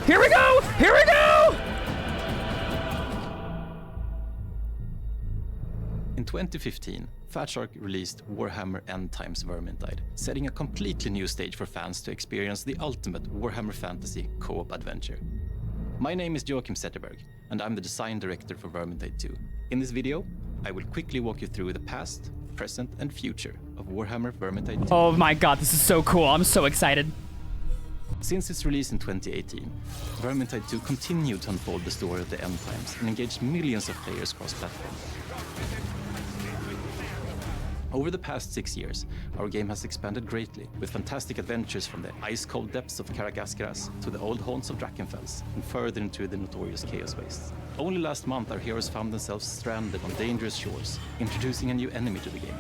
Here we go! Here we go! In 2015, Fatshark released Warhammer End Times Vermintide, setting a completely new stage for fans to experience the ultimate Warhammer Fantasy co-op adventure. My name is Joachim Zetterberg, and I'm the design director for Vermintide 2. In this video, I will quickly walk you through the past, present, and future of Warhammer Vermintide 2. Oh my god, this is so cool. I'm so excited. Since its release in 2018, Vermintide 2 continued to unfold the story of the End Times and engaged millions of players cross-platform. Over the past 6 years, our game has expanded greatly, with fantastic adventures from the ice-cold depths of Karagaskaras to the old haunts of Drakenfels, and further into the notorious Chaos Wastes. Only last month, our heroes found themselves stranded on dangerous shores, introducing a new enemy to the game.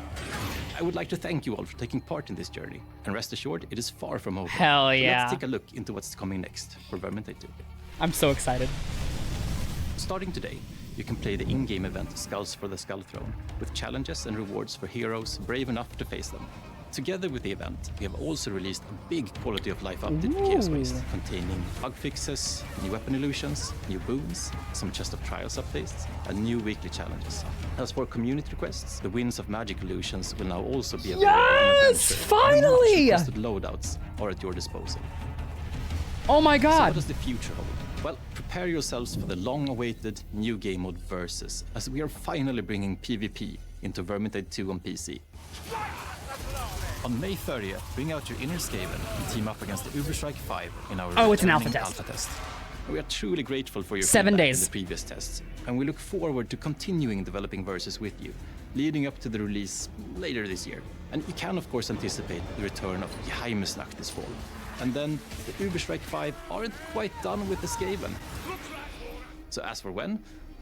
I would like to thank you all for taking part in this journey, and rest assured, it is far from over. Hell yeah. So let's take a look into what's coming next for Vermintide 2. I'm so excited. Starting today, you can play the in-game event Skulls for the Skull Throne, with challenges and rewards for heroes brave enough to face them. Together with the event, we have also released a big quality of life update for Chaos Waste, containing bug fixes, new weapon illusions, new boons, some Chest of Trials updates, and new weekly challenges. As for community requests, the Winds of Magic illusions will now also be available. Yes! Finally! Requested loadouts are at your disposal. Oh my So god. what does the future hold? Well, prepare yourselves for the long-awaited new game mode Versus, as we are finally bringing PvP into Vermintide 2 on PC. On May 30th, bring out your inner Skaven and team up against the Uberstrike 5 in our Oh, it's an returning alpha test. We are truly grateful for your 7 feedback days. in the previous tests, and we look forward to continuing developing Versus with you, leading up to the release later this year. And you can of course anticipate the return of Geheimnisnacht this fall. And then the Uberstrike 5 aren't quite done with the Skaven. So as for when,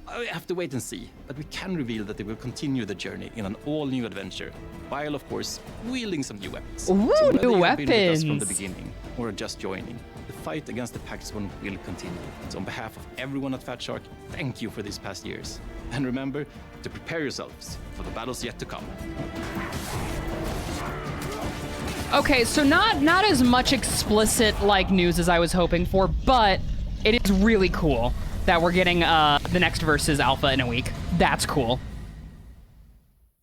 I have to wait and see, but we can reveal that they will continue the journey in an all-new adventure, while of course wielding some new weapons. Ooh, so whether new you have been with us from the weapons. beginning or are just joining, the fight against the Paxton will continue. So on behalf of everyone at Fatshark, thank you for these past years. And remember to prepare yourselves for the battles yet to come. Okay, so not as much explicit like news as I was hoping for, but it is really cool that we're getting the next Versus alpha in a week. That's cool.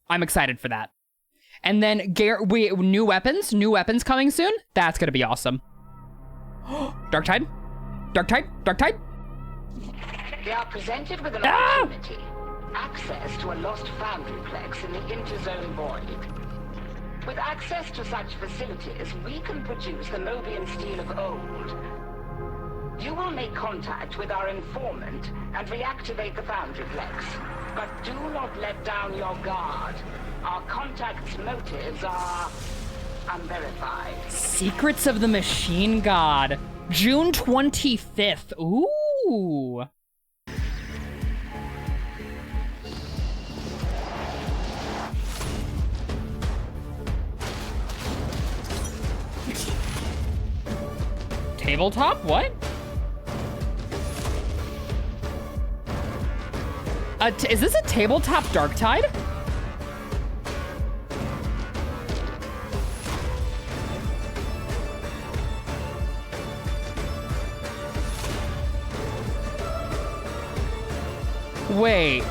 I'm excited for that. And then new weapons coming soon. That's gonna be awesome. Darktide. They are presented with an opportunity. Access to a lost foundryplex in the interzone void. With access to such facilities, we can produce the Mobian steel of old. You will make contact with our informant and reactivate the foundryplex. But do not let down your guard. Our contact's motives are unverified. Secrets of the Machine God. June 25th. Ooh. Tabletop? What? Is this a tabletop Darktide? Wait.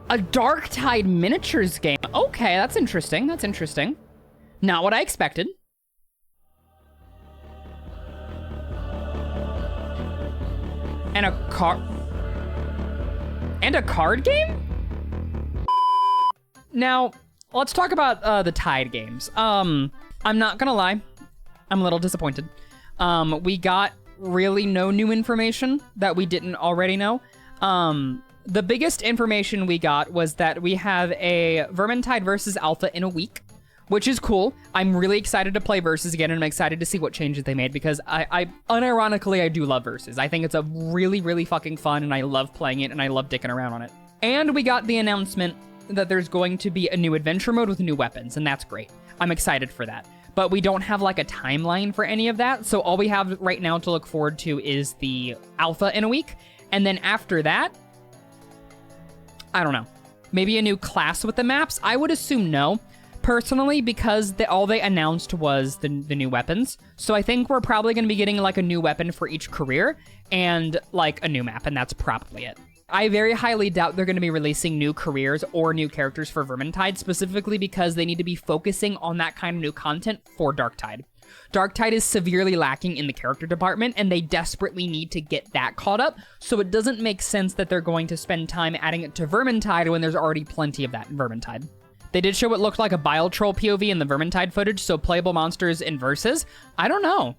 A Darktide miniatures game. Okay, that's interesting. Not what I expected. And a card game? Now, let's talk about the Tide games. I'm not gonna lie, I'm a little disappointed. We got really no new information that we didn't already know. The biggest information we got was that we have a Vermintide Versus alpha in a week, which is cool. I'm really excited to play Versus again, and I'm excited to see what changes they made, because I unironically, I do love Versus. I think it's a really, really fucking fun, and I love playing it, and I love dicking around on it. And we got the announcement that there's going to be a new adventure mode with new weapons, and that's great. I'm excited for that. But we don't have like a timeline for any of that, so all we have right now to look forward to is the alpha in a week, And then after that, I don't know. Maybe a new class with the maps? I would assume no, personally, because all they announced was the new weapons. So I think we're probably going to be getting like a new weapon for each career and like a new map, and that's probably it. I very highly doubt they're going to be releasing new careers or new characters for Vermintide, specifically because they need to be focusing on that kind of new content for Darktide. Darktide is severely lacking in the character department, and they desperately need to get that caught up, so it doesn't make sense that they're going to spend time adding it to Vermintide when there's already plenty of that in Vermintide. They did show what looked like a Bile Troll POV in the Vermintide footage, so playable monsters in verses. I don't know.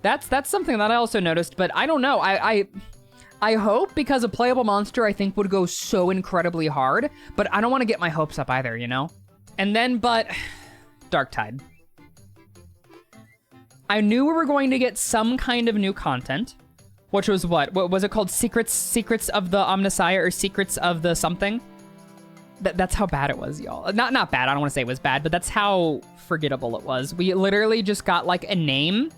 That's something that I also noticed, but I don't know. I hope, because a playable monster I think would go so incredibly hard, but I don't want to get my hopes up either, you know? And then, Darktide. I knew we were going to get some kind of new content, which was what was it called? Secrets of the Omnissiah, or Secrets of the something? That's how bad it was, y'all. Not bad, I don't want to say it was bad, but that's how forgettable it was. We literally just got like a name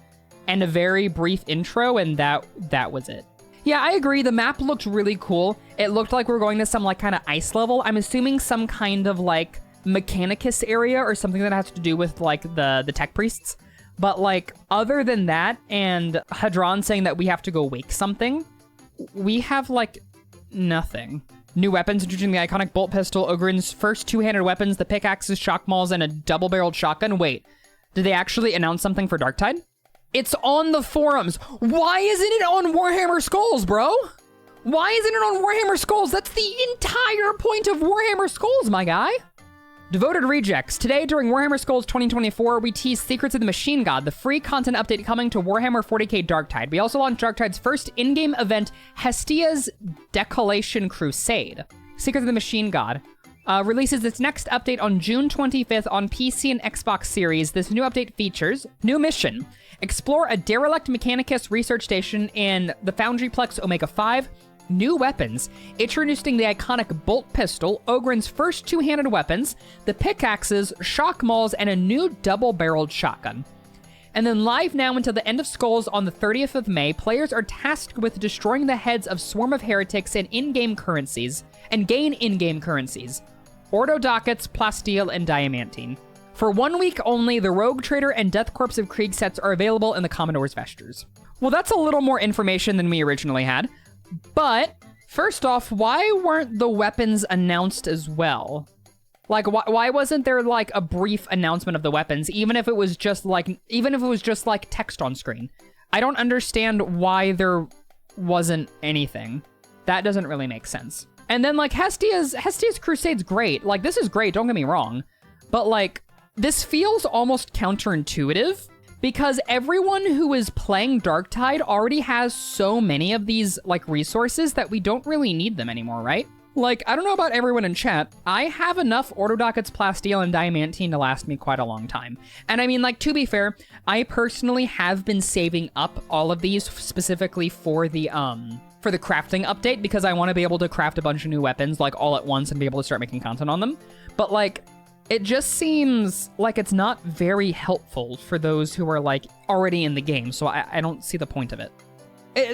and a very brief intro, and that was it. Yeah, I agree. The map looked really cool. It looked like we're going to some like kind of ice level. I'm assuming some kind of like Mechanicus area or something that has to do with like the tech priests. But like other than that, and Hadron saying that we have to go wake something, we have like nothing. New weapons, introducing the iconic bolt pistol, Ogren's first two-handed weapons, the pickaxes, shock mauls, and a double-barreled shotgun. Wait, did they actually announce something for Darktide? It's on the forums. Why isn't it on Warhammer Skulls, bro? Why isn't it on Warhammer Skulls? That's the entire point of Warhammer Skulls, my guy. Devoted Rejects. Today, during Warhammer Skulls 2024, we tease Secrets of the Machine God, the free content update coming to Warhammer 40k Darktide. We also launched Darktide's first in-game event, Hestia's Decolation Crusade. Secrets of the Machine God releases its next update on June 25th on PC and Xbox Series. This new update features new mission. Explore a derelict Mechanicus research station in the Foundryplex Omega 5. New weapons, introducing the iconic bolt pistol, Ogren's first two-handed weapons, the pickaxes, shock mauls, and a new double-barreled shotgun. And then live now until the end of Skulls on the 30th of May, players are tasked with destroying the heads of Swarm of Heretics and in-game currencies, and gain in-game currencies. Ordo Dockets, Plasteel, and Diamantine. For 1 week only, the Rogue Trader and Death Corps of Krieg sets are available in the Commodore's Vestures. Well, that's a little more information than we originally had. But, first off, why weren't the weapons announced as well? Like, why wasn't there, like, a brief announcement of the weapons, even if it was just, like, text on screen? I don't understand why there wasn't anything. That doesn't really make sense. And then, like, Hestia's Crusade's great. Like, this is great, don't get me wrong. But, like, this feels almost counterintuitive, because everyone who is playing Darktide already has so many of these, like, resources that we don't really need them anymore, right? Like, I don't know about everyone in chat, I have enough Ordo Dockets, Plasteel, and Diamantine to last me quite a long time. And I mean, like, to be fair, I personally have been saving up all of these specifically for the crafting update, because I want to be able to craft a bunch of new weapons, like, all at once and be able to start making content on them. But, like, it just seems like it's not very helpful for those who are, like, already in the game, so I don't see the point of it.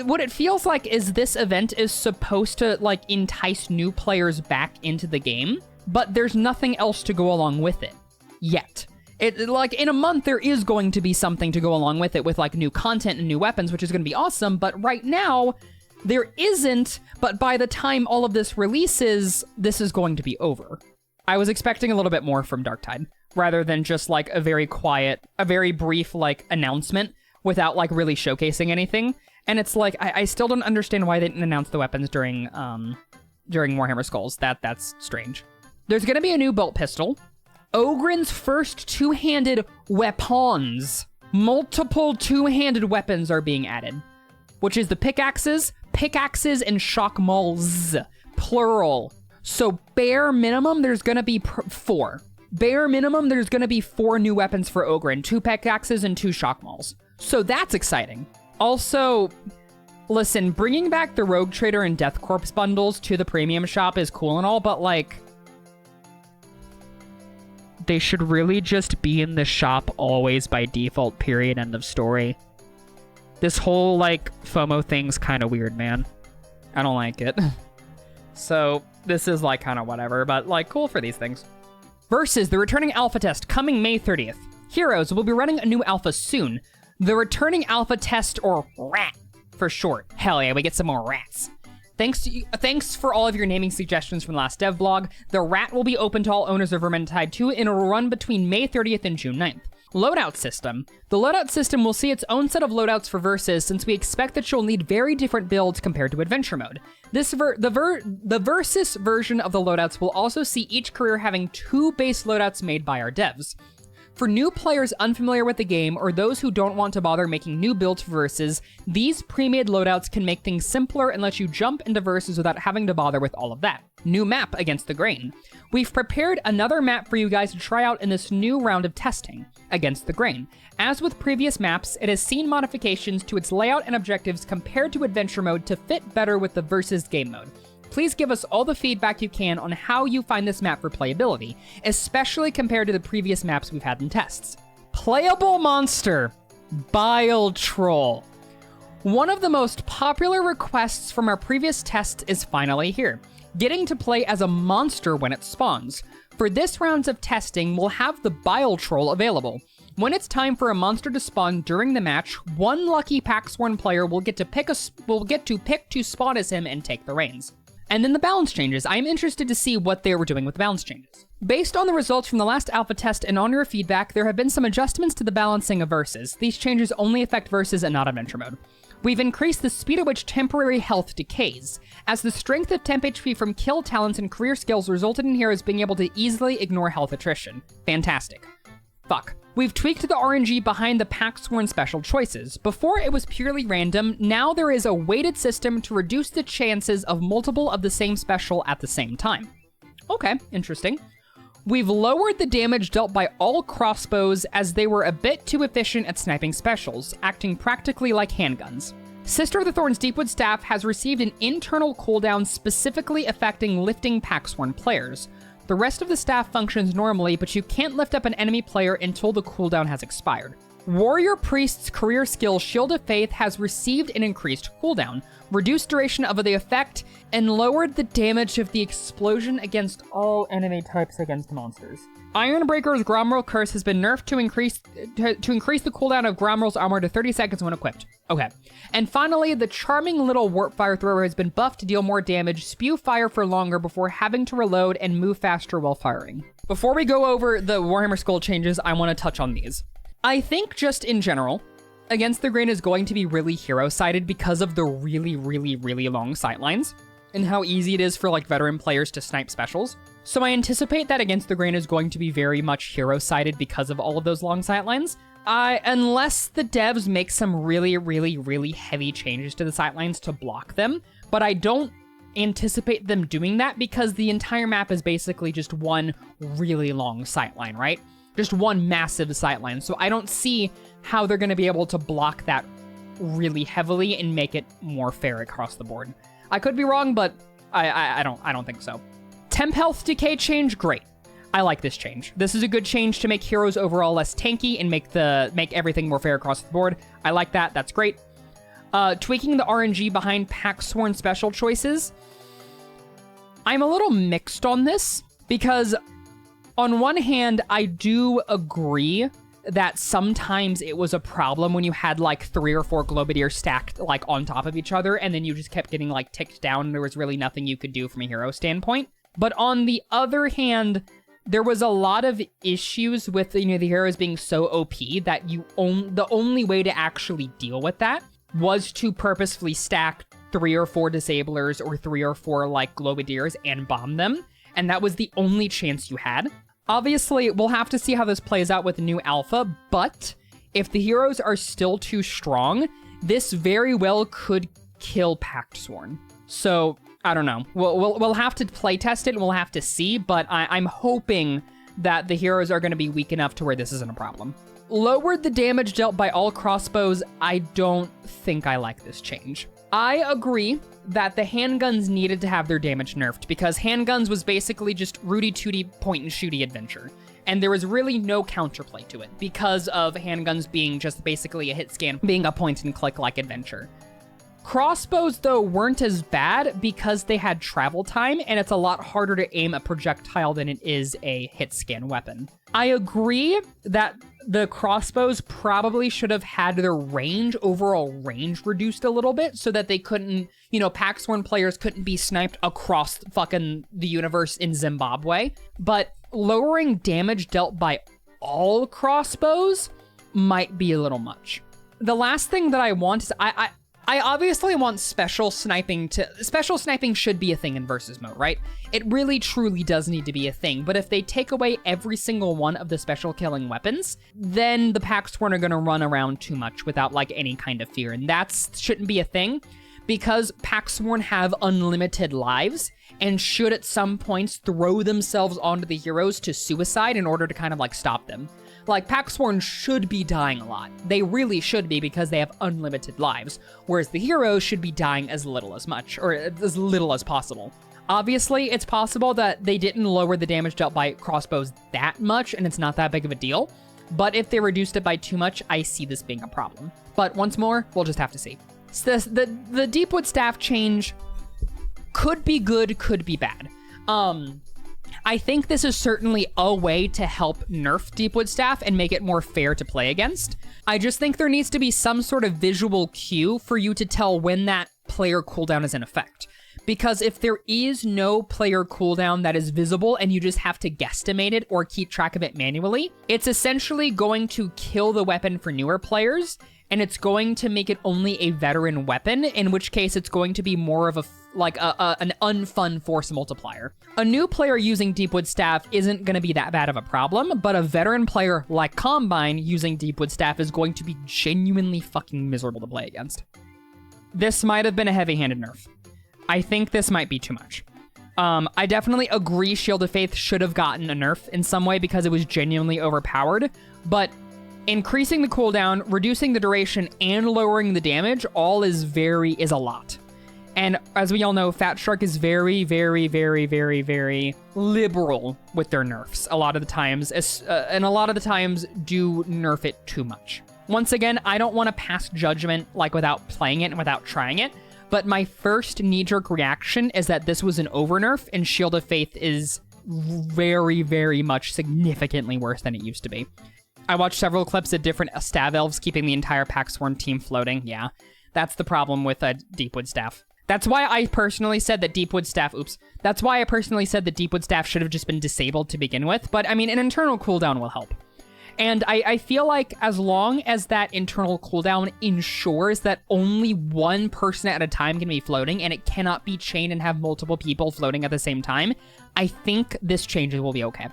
What it feels like is this event is supposed to, like, entice new players back into the game, but there's nothing else to go along with it. Yet. Like, in a month, there is going to be something to go along with it, with, like, new content and new weapons, which is going to be awesome, but right now, there isn't, but by the time all of this releases, this is going to be over. I was expecting a little bit more from Darktide, rather than just, like, a very quiet, a very brief, like, announcement without, like, really showcasing anything. And it's like, I still don't understand why they didn't announce the weapons during Warhammer Skulls. That's strange. There's gonna be a new bolt pistol. Ogren's first two-handed weapons. Multiple two-handed weapons are being added, which is the pickaxes, and shock mauls, plural. So bare minimum, there's gonna be 4. Bare minimum, there's gonna be 4 new weapons for Ogren, 2 pickaxes and 2 shock mauls. So that's exciting. Also, listen, bringing back the Rogue Trader and Death Corps bundles to the premium shop is cool and all, but, like, they should really just be in the shop always by default, period, end of story. This whole, like, FOMO thing's kind of weird, man. I don't like it. So this is like kind of whatever, but like cool for these things. Versus the returning alpha test coming May 30th. Heroes will be running a new alpha soon. The returning alpha test, or RAT for short. Hell yeah, we get some more rats. Thanks for all of your naming suggestions from the last dev blog. The RAT will be open to all owners of Vermintide 2 and it will run between May 30th and June 9th. Loadout system. The loadout system will see its own set of loadouts for Versus, since we expect that you'll need very different builds compared to Adventure Mode. The Versus version of the loadouts will also see each career having 2 base loadouts made by our devs. For new players unfamiliar with the game, or those who don't want to bother making new builds for Versus, these pre-made loadouts can make things simpler and let you jump into Versus without having to bother with all of that. New map Against the Grain. We've prepared another map for you guys to try out in this new round of testing, Against the Grain. As with previous maps, it has seen modifications to its layout and objectives compared to Adventure Mode to fit better with the Versus game mode. Please give us all the feedback you can on how you find this map for playability, especially compared to the previous maps we've had in tests. Playable monster, Bile Troll. One of the most popular requests from our previous tests is finally here, getting to play as a monster when it spawns. For this round of testing, we'll have the Bile Troll available. When it's time for a monster to spawn during the match, one lucky Packsworn player will get to pick to spawn as him and take the reins. And then the balance changes. I am interested to see what they were doing with the balance changes. Based on the results from the last alpha test and on your feedback, there have been some adjustments to the balancing of Versus. These changes only affect Versus and not Adventure Mode. We've increased the speed at which temporary health decays, as the strength of temp HP from kill talents and career skills resulted in heroes being able to easily ignore health attrition. Fantastic. Fuck. We've tweaked the RNG behind the Packsworn special choices. Before it was purely random, now there is a weighted system to reduce the chances of multiple of the same special at the same time. Okay, interesting. We've lowered the damage dealt by all crossbows as they were a bit too efficient at sniping specials, acting practically like handguns. Sister of the Thorn's Deepwood Staff has received an internal cooldown specifically affecting lifting Packsworn players. The rest of the staff functions normally, but you can't lift up an enemy player until the cooldown has expired. Warrior Priest's career skill Shield of Faith has received an increased cooldown, reduced duration of the effect, and lowered the damage of the explosion against all enemy types against monsters. Ironbreaker's Gromrel Curse has been nerfed to increase the cooldown of Gromrel's armor to 30 seconds when equipped. Okay. And finally, the charming little Warp Fire Thrower has been buffed to deal more damage, spew fire for longer before having to reload, and move faster while firing. Before we go over the Warhammer Skull changes, I want to touch on these. I think just in general, Against the Grain is going to be really hero-sided because of the really, really, really long sightlines and how easy it is for like veteran players to snipe specials. So I anticipate that Against the Grain is going to be very much hero-sided because of all of those long sightlines. Unless the devs make some really, really, really heavy changes to the sightlines to block them, but I don't anticipate them doing that because the entire map is basically just one really long sightline, right? Just one massive sightline. So I don't see how they're going to be able to block that really heavily and make it more fair across the board. I could be wrong, but I don't think so. Temp health decay change, great. I like this change. This is a good change to make heroes overall less tanky and make everything more fair across the board. I like that. That's great. Tweaking the RNG behind Packsworn special choices. I'm a little mixed on this because on one hand, I do agree that sometimes it was a problem when you had like 3 or 4 Globadier stacked like on top of each other and then you just kept getting like ticked down and there was really nothing you could do from a hero standpoint. But on the other hand, there was a lot of issues with, the heroes being so OP that the only way to actually deal with that was to purposefully stack 3 or 4 disablers or 3 or 4 like Globadiers and bomb them. And that was the only chance you had. Obviously, we'll have to see how this plays out with the new alpha, but if the heroes are still too strong, this very well could kill Packsworn. So I don't know. We'll have to play test it and we'll have to see, but I'm hoping that the heroes are going to be weak enough to where this isn't a problem. Lowered the damage dealt by all crossbows. I don't think I like this change. I agree that the handguns needed to have their damage nerfed because handguns was basically just Rudy Tooty point and shooty adventure. And there was really no counterplay to it because of handguns being just basically a hit scan, being a point and click like adventure. Crossbows, though, weren't as bad because they had travel time, and it's a lot harder to aim a projectile than it is a hit scan weapon. I agree that the crossbows probably should have had their overall range reduced a little bit so that they couldn't, Paxworn players couldn't be sniped across fucking the universe in Zimbabwe. But lowering damage dealt by all crossbows might be a little much. The last thing that I want is I obviously want special sniping should be a thing in versus mode, right? It really truly does need to be a thing, but if they take away every single one of the special killing weapons, then the Paxworn are gonna run around too much without like any kind of fear, and that shouldn't be a thing because Paxworn have unlimited lives and should at some points throw themselves onto the heroes to suicide in order to kind of like stop them. Like, Paxworn should be dying a lot. They really should be because they have unlimited lives, whereas the heroes should be dying as little as possible. Obviously, it's possible that they didn't lower the damage dealt by crossbows that much, and it's not that big of a deal, but if they reduced it by too much, I see this being a problem. But once more, we'll just have to see. So the Deepwood Staff change could be good, could be bad. I think this is certainly a way to help nerf Deepwood Staff and make it more fair to play against. I just think there needs to be some sort of visual cue for you to tell when that player cooldown is in effect. Because if there is no player cooldown that is visible and you just have to guesstimate it or keep track of it manually, it's essentially going to kill the weapon for newer players, and it's going to make it only a veteran weapon, in which case it's going to be more of an unfun force multiplier. A new player using Deepwood Staff isn't going to be that bad of a problem, but a veteran player like Combine using Deepwood Staff is going to be genuinely fucking miserable to play against. This might have been a heavy-handed nerf. I think this might be too much. I definitely agree Shield of Faith should have gotten a nerf in some way because it was genuinely overpowered, but increasing the cooldown, reducing the duration, and lowering the damage all is a lot. And as we all know, Fat Shark is very, very, very, very, very liberal with their nerfs a lot of the times, and a lot of the times do nerf it too much. Once again, I don't want to pass judgment without playing it and without trying it, but my first knee-jerk reaction is that this was an over-nerf, and Shield of Faith is very, very much significantly worse than it used to be. I watched several clips of different Stav Elves keeping the entire Paxworn team floating. Yeah, that's the problem with Deepwood Staff. That's why I personally said that Deepwood Staff should have just been disabled to begin with, but I mean, an internal cooldown will help. And I feel like as long as that internal cooldown ensures that only one person at a time can be floating and it cannot be chained and have multiple people floating at the same time, I think this change will be okay.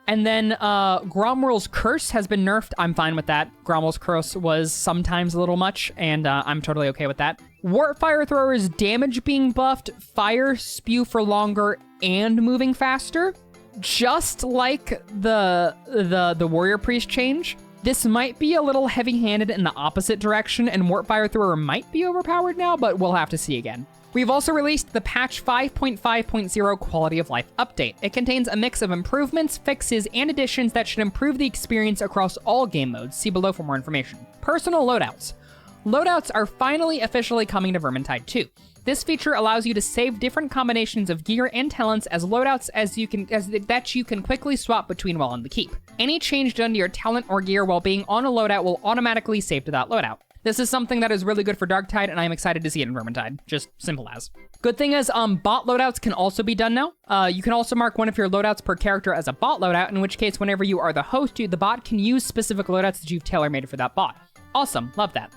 And then Gromwell's Curse has been nerfed. I'm fine with that. Gromwell's Curse was sometimes a little much, and I'm totally okay with that. Warp Fire Thrower's damage being buffed, fire spew for longer, and moving faster. Just like the Warrior Priest change, this might be a little heavy-handed in the opposite direction, and Warp Fire Thrower might be overpowered now, but we'll have to see again. We've also released the patch 5.5.0 Quality of Life update. It contains a mix of improvements, fixes, and additions that should improve the experience across all game modes. See below for more information. Personal loadouts. Loadouts are finally officially coming to Vermintide 2. This feature allows you to save different combinations of gear and talents as loadouts that you can quickly swap between while on the keep. Any change done to your talent or gear while being on a loadout will automatically save to that loadout. This is something that is really good for Darktide, and I'm excited to see it in Vermintide. Just simple as. Good thing is, bot loadouts can also be done now. You can also mark one of your loadouts per character as a bot loadout, in which case, whenever you are the host, the bot can use specific loadouts that you've tailor-made for that bot. Awesome, love that.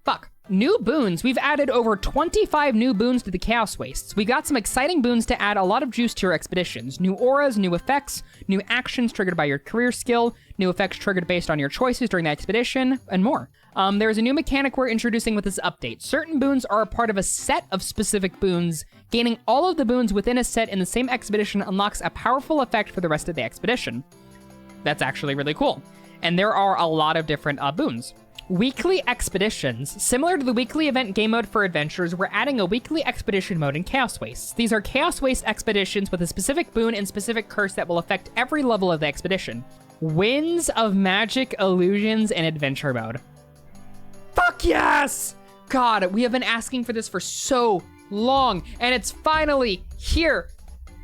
Fuck. New boons. We've added over 25 new boons to the Chaos Wastes. We got some exciting boons to add a lot of juice to your expeditions. New auras, new effects, new actions triggered by your career skill, new effects triggered based on your choices during the expedition, and more. There's a new mechanic we're introducing with this update. Certain boons are a part of a set of specific boons. Gaining all of the boons within a set in the same expedition unlocks a powerful effect for the rest of the expedition. That's actually really cool. And there are a lot of different boons. Weekly expeditions. Similar to the weekly event game mode for adventures, we're adding a weekly expedition mode in Chaos Wastes. These are Chaos Waste expeditions with a specific boon and specific curse that will affect every level of the expedition. Winds of Magic, Illusions, and Adventure mode. Fuck yes! God, we have been asking for this for so long, and it's finally here.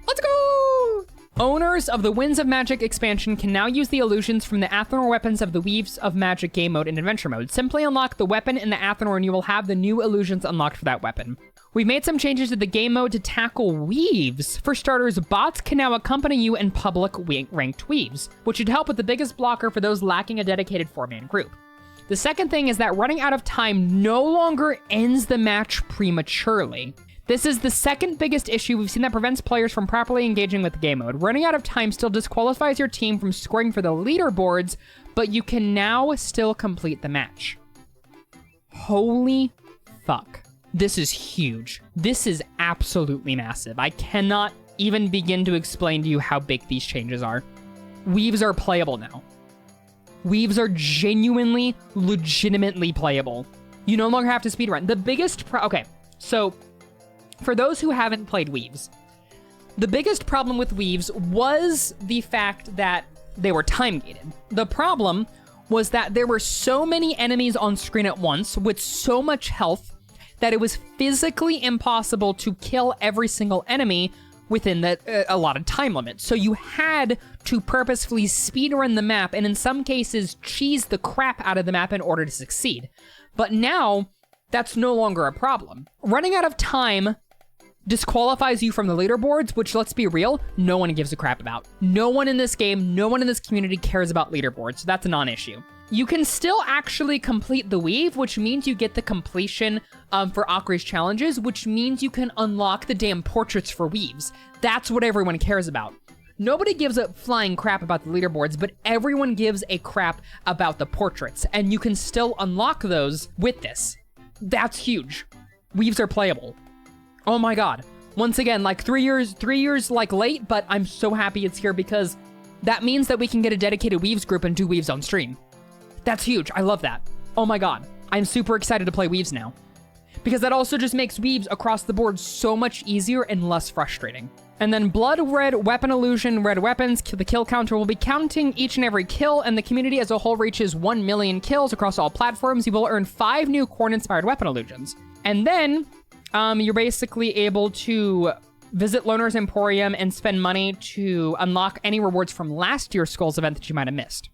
Let's go! Owners of the Winds of Magic expansion can now use the illusions from the Athanor weapons of the Weaves of Magic game mode and adventure mode. Simply unlock the weapon in the Athanor and you will have the new illusions unlocked for that weapon. We've made some changes to the game mode to tackle weaves. For starters, bots can now accompany you in public ranked weaves, which should help with the biggest blocker for those lacking a dedicated 4-man group. The second thing is that running out of time no longer ends the match prematurely. This is the second biggest issue we've seen that prevents players from properly engaging with the game mode. Running out of time still disqualifies your team from scoring for the leaderboards, but you can now still complete the match. Holy fuck. This is huge. This is absolutely massive. I cannot even begin to explain to you how big these changes are. Weaves are playable now. Weaves are genuinely, legitimately playable. You no longer have to speedrun. The biggest okay, so for those who haven't played Weaves, the biggest problem with Weaves was the fact that they were time-gated. The problem was that there were so many enemies on screen at once with so much health that it was physically impossible to kill every single enemy within the allotted time limit. So you had to purposefully speedrun the map and in some cases cheese the crap out of the map in order to succeed. But now, that's no longer a problem. Running out of time disqualifies you from the leaderboards, which, let's be real, no one gives a crap about. No one in this game, no one in this community cares about leaderboards, so that's a non-issue. You can still actually complete the weave, which means you get the completion for Akri's challenges, which means you can unlock the damn portraits for weaves. That's what everyone cares about. Nobody gives a flying crap about the leaderboards, but everyone gives a crap about the portraits, and you can still unlock those with this. That's huge. Weaves are playable. Oh my god. Once again, like 3 years like late, but I'm so happy it's here because that means that we can get a dedicated Weaves group and do Weaves on stream. That's huge. I love that. Oh my god. I'm super excited to play Weaves now. Because that also just makes Weaves across the board so much easier and less frustrating. And then Blood Red Weapon Illusion, Red Weapons, the kill counter will be counting each and every kill, and the community as a whole reaches 1 million kills across all platforms. You will earn 5 new Corn-inspired weapon illusions. And then, you're basically able to visit Loner's Emporium and spend money to unlock any rewards from last year's Skulls event that you might have missed.